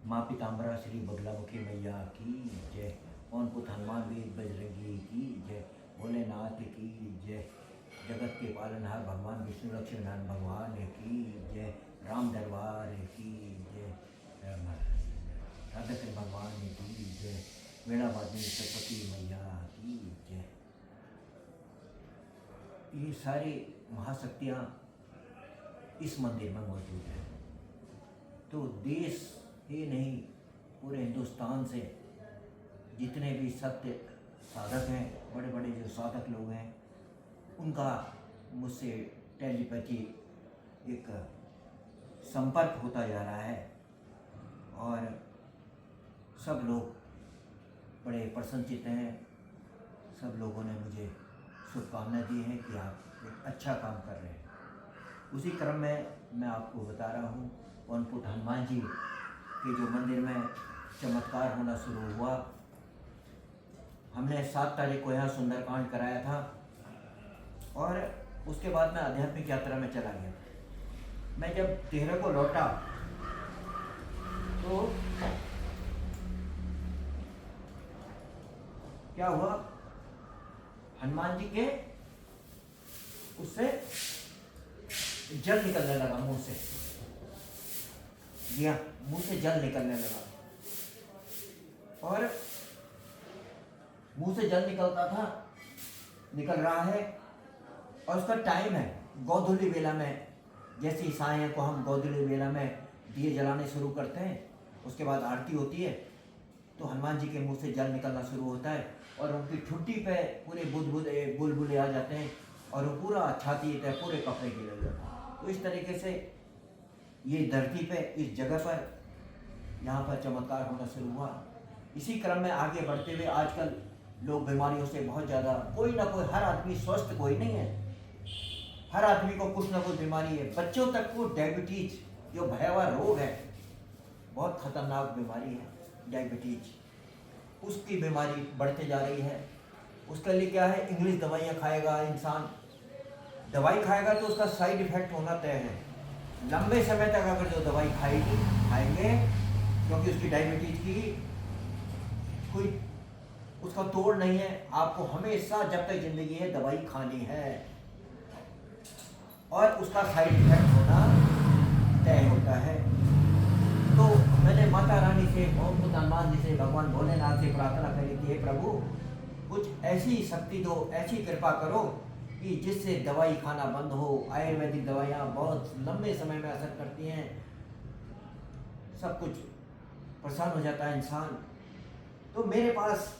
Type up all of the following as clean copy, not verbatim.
माँ पीताम्बरा श्री बगलामुखी मैया की जय। पवन पुत्र हनुमान वीर बजरंगी की जय। भोलेनाथ की जय। जगत के पालनहार भगवान विष्णु लक्ष्मीनारायण भगवान की जय। राम दरबार की जय। राधा कृष्ण भगवान की जय। वीणावादिनी सरस्वती मैया की जय। ये सारी महाशक्तियाँ इस मंदिर में मौजूद हैं। तो देश ही नहीं, पूरे हिंदुस्तान से जितने भी सत्य साधक हैं, बड़े बड़े जो साधक लोग हैं, उनका मुझसे टेलीपैथी एक संपर्क होता जा रहा है और सब लोग बड़े प्रसन्नचित्त हैं। सब लोगों ने मुझे शुभकामनाएं दी हैं कि आप एक अच्छा काम कर रहे हैं। उसी क्रम में मैं आपको बता रहा हूँ, पवन पुत्र हनुमान जी के जो मंदिर में चमत्कार होना शुरू हुआ। हमने 7 तारीख को यहाँ सुंदरकांड कराया था और उसके बाद मैं आध्यात्मिक यात्रा में चला गया। मैं जब 13 को लौटा तो क्या हुआ, हनुमान जी के उससे जल निकलने लगा मुंह से। जी हाँ, मुंह से जल निकलने लगा और मुंह से जल निकलता था, निकल रहा है और उसका टाइम है गोधूली बेला में। जैसे सायं को हम गोधूली बेला में दिए जलाने शुरू करते हैं, उसके बाद आरती होती है, तो हनुमान जी के मुंह से जल निकलना शुरू होता है और उनकी ठुड्डी पे पूरे बुलबुले आ जाते हैं और वो पूरा छाती पे पूरे कपड़े गिरे जाते हैं। तो इस तरीके से ये धरती पे, इस जगह पर, यहाँ पर चमत्कार होना शुरू हुआ। इसी क्रम में आगे बढ़ते हुए आजकल लोग बीमारियों से बहुत ज़्यादा, कोई ना कोई, हर आदमी स्वस्थ कोई नहीं है, हर आदमी को कुछ ना कुछ बीमारी है। बच्चों तक को डायबिटीज जो भयावह रोग है, बहुत खतरनाक बीमारी है डायबिटीज, उसकी बीमारी बढ़ते जा रही है। उसके लिए क्या है, इंग्लिश दवाइयाँ खाएगा इंसान, दवाई खाएगा तो उसका साइड इफेक्ट होना तय है। लंबे समय तक अगर जो दवाई खाएंगे, क्योंकि उसकी डायबिटीज की कोई उसका तोड़ नहीं है, आपको हमेशा जब तक जिंदगी है दवाई खानी है और उसका साइड इफेक्ट होना तय होता है। तो मैंने माता रानी से, ओम पुत्र हनुमान जी से, भगवान भोलेनाथ से प्रार्थना करी कि हे प्रभु, कुछ ऐसी शक्ति दो, ऐसी कृपा करो कि जिससे दवाई खाना बंद हो। आयुर्वेदिक दवाइयाँ बहुत लंबे समय में असर करती हैं, सब कुछ परेशान हो जाता है इंसान। तो मेरे पास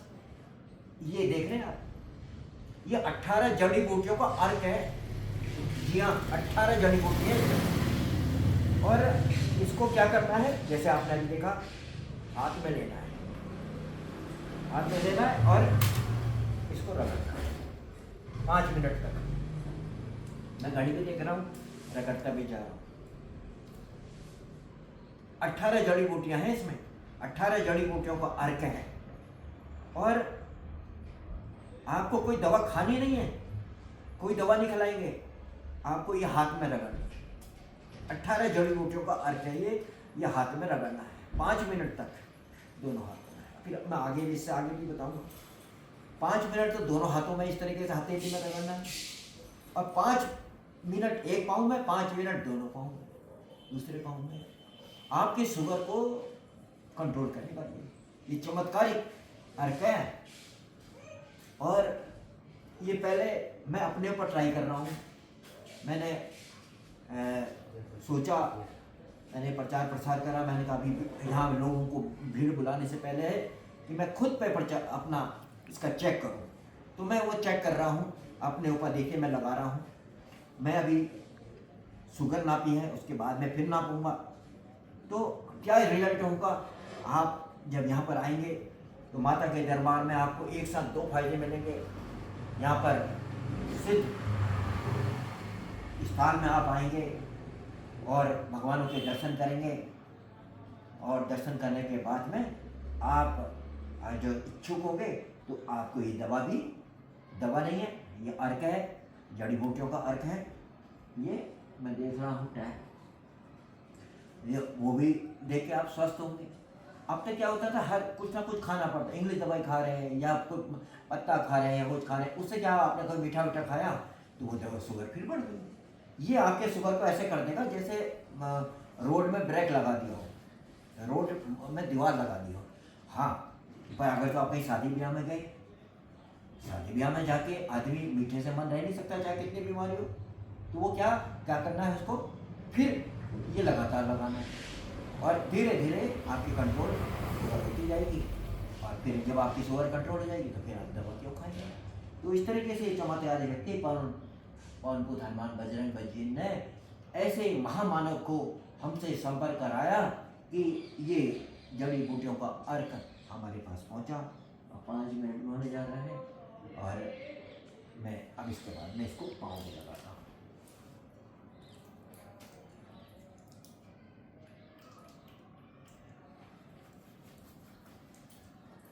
ये देख रहे हैं आप, ये 18 जड़ी बूटियों का अर्क है। जी हाँ, 18 जड़ी बूटी है और इसको क्या करना है, जैसे आपने अभी देखा, हाथ में लेना है, हाथ में लेना है और इसको रगड़ना है 5 मिनट तक। मैं घड़ी भी देख रहा हूँ, रगड़ता भी जा रहा हूँ। 18 जड़ी बूटियां हैं इसमें, 18 जड़ी बूटियों का अर्क है और आपको कोई दवा खानी नहीं है, कोई दवा नहीं खिलाएंगे, आपको ये हाथ में रगड़ना है। 18 जड़ी बूटियों का अर्क है ये हाथ में रगड़ना है 5 मिनट तक दोनों हाथों में। फिर मैं आगे भी, इससे आगे भी बताऊंगा। 5 मिनट तो दोनों हाथों में इस तरीके से हथेली में रगड़ना है और 5 मिनट एक पाँव में, 5 मिनट दोनों पाँव में, दूसरे पाँव में। आपकी शुगर को कंट्रोल करने वाली ये चमत्कारिक अर्क है। और ये पहले मैं अपने ऊपर ट्राई कर रहा हूँ। मैंने सोचा, मैंने प्रचार प्रसार करा, मैंने कहा अभी यहाँ लोगों को भीड़ बुलाने से पहले है कि मैं खुद पे अपना इसका चेक करूँ। तो मैं वो चेक कर रहा हूँ अपने ऊपर, देखिए मैं लगा रहा हूँ। मैं अभी शुगर नापी है, उसके बाद में फिर नापूंगा, तो क्या रिजल्ट होगा। आप जब यहाँ पर आएंगे तो माता के दरबार में आपको एक साथ 2 फायदे मिलेंगे। यहाँ पर सिद्ध स्थान में आप आएंगे और भगवानों के दर्शन करेंगे और दर्शन करने के बाद में आप जो इच्छुक होंगे तो आपको ये दवा नहीं है, ये अर्क है, जड़ी बूटियों का अर्क है। ये मैं देख रहा हूँ टैग, ये वो भी देख के आप स्वस्थ होंगे। अब तक क्या होता था, हर कुछ ना कुछ खाना पड़ता, इंग्लिश दवाई खा रहे हैं या कुछ पत्ता खा रहे हैं या कुछ खा रहे हैं, उससे क्या आपने कोई मीठा मीठा खाया तो वो जो शुगर फिर बढ़ गई। ये आपके शुगर को ऐसे कर देगा जैसे रोड में ब्रेक लगा दिया हो, रोड में दीवार लगा दी हो। हाँ, पर अगर तो आप कहीं शादी ब्याह में गए, शादी ब्याह में जाके आदमी मीठे से मन रह नहीं सकता चाहे कितनी बीमारी हो, तो वो क्या क्या करना है उसको, फिर ये लगातार लगाना है और धीरे धीरे आपकी कंट्रोल होती जाएगी। और फिर जब आपकी शुगर कंट्रोल हो जाएगी तो फिर आप दवा क्यों खाएंगे। तो इस तरीके से चमत्कारी व्यक्ति पवन पुत्र हनुमान बजरंग बली ने ऐसे महामानव को हमसे संपर्क कराया कि ये जड़ी बूटियों का अर्क हमारे पास पहुंचा। और 5 मिनट में होने जा रहा है और मैं अब इसके बाद में इसको पाँव में लगाता हूँ।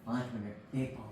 पाँच मिनट एक पाँव।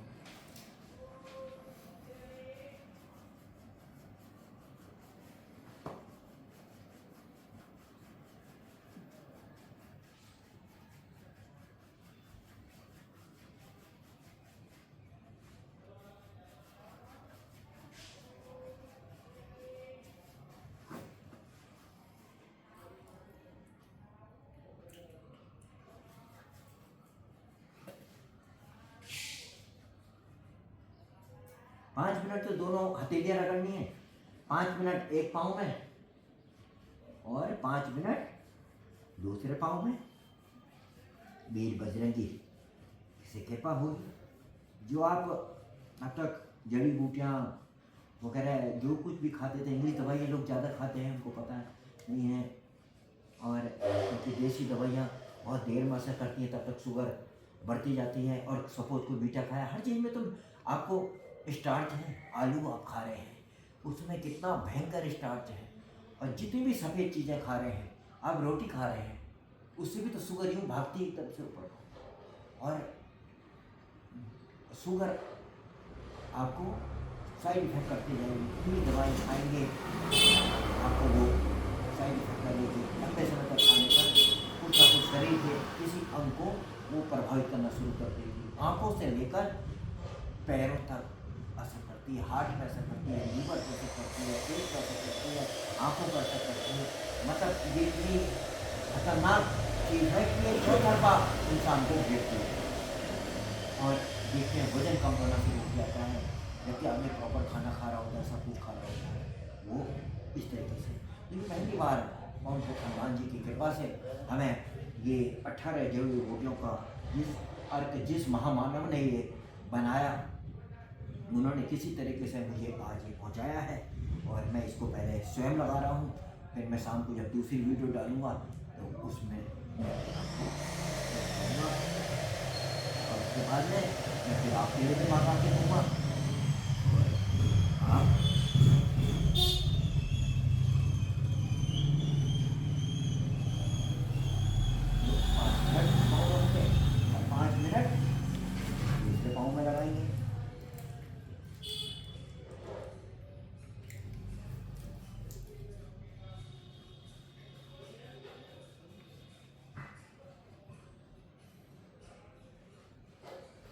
पाँच मिनट तो दोनों हथेलियाँ रगड़नी है, 5 मिनट एक पाँव में और 5 मिनट दूसरे पाँव में। वीर बजरंगी से कृपा होगी। जो आप अब तक जड़ी बूटियाँ वगैरह जो कुछ भी खाते थे, इंग्लिश दवाइयाँ लोग ज़्यादा खाते हैं, उनको पता नहीं है, और उनकी देसी दवाइयाँ बहुत देर में असर करती हैं, तब तक शुगर बढ़ती जाती है। और सपोज कोई मीठा खाया, हर चीज़ में तो आपको स्टार्च है। आलू आप खा रहे हैं, उसमें कितना भयंकर स्टार्च है, और जितनी भी सफ़ेद चीज़ें खा रहे हैं, आप रोटी खा रहे हैं, उससे भी तो शुगर यूँ भागती है एक तरफ से ऊपर। और शुगर आपको साइड इफेक्ट करती जाएगी, इतनी दवाई खाएंगे आपको वो साइड इफेक्ट करेगी। लंबे समय तक खाने पर कुछ ना कुछ शरीर के किसी अंग को वो प्रभावित करना शुरू कर देगी। आँखों से लेकर पैरों तक असर करती है, हार्ट पर असर करती है, लीवर पर असर करती है, पेट पर असर करती है, आँखों पर असर करती है। मतलब ये इतनी खतरनाक चीज़ है कि ये चौतरफा इंसान को घेरती है। और देखते हैं वजन कम होना शुरू हो जाता है, जबकि आपने प्रॉपर खाना खा रहा होता है, सब कुछ खा रहा होता है, वो इस तरीके से। लेकिन पहली बार पवन पुत्र हनुमान जी की कृपा से हमें ये 18 जड़ी बूटियों का जिस अर्क जिस महामानव ने ये बनाया, उन्होंने किसी तरीके से मुझे आज ये पहुँचाया है। और मैं इसको पहले स्वयं लगा रहा हूँ, फिर मैं शाम को जब दूसरी वीडियो डालूँगा तो उसमें मैं बताऊँगा, और उसके बाद में मैं फिर आपके लिए भी मांगा के दूँगा। आप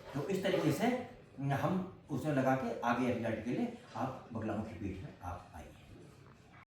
तो इस तरीके से हम उसमें लगा के आगे रिजल्ट के लिए आप बगलामुखी पीठ में आप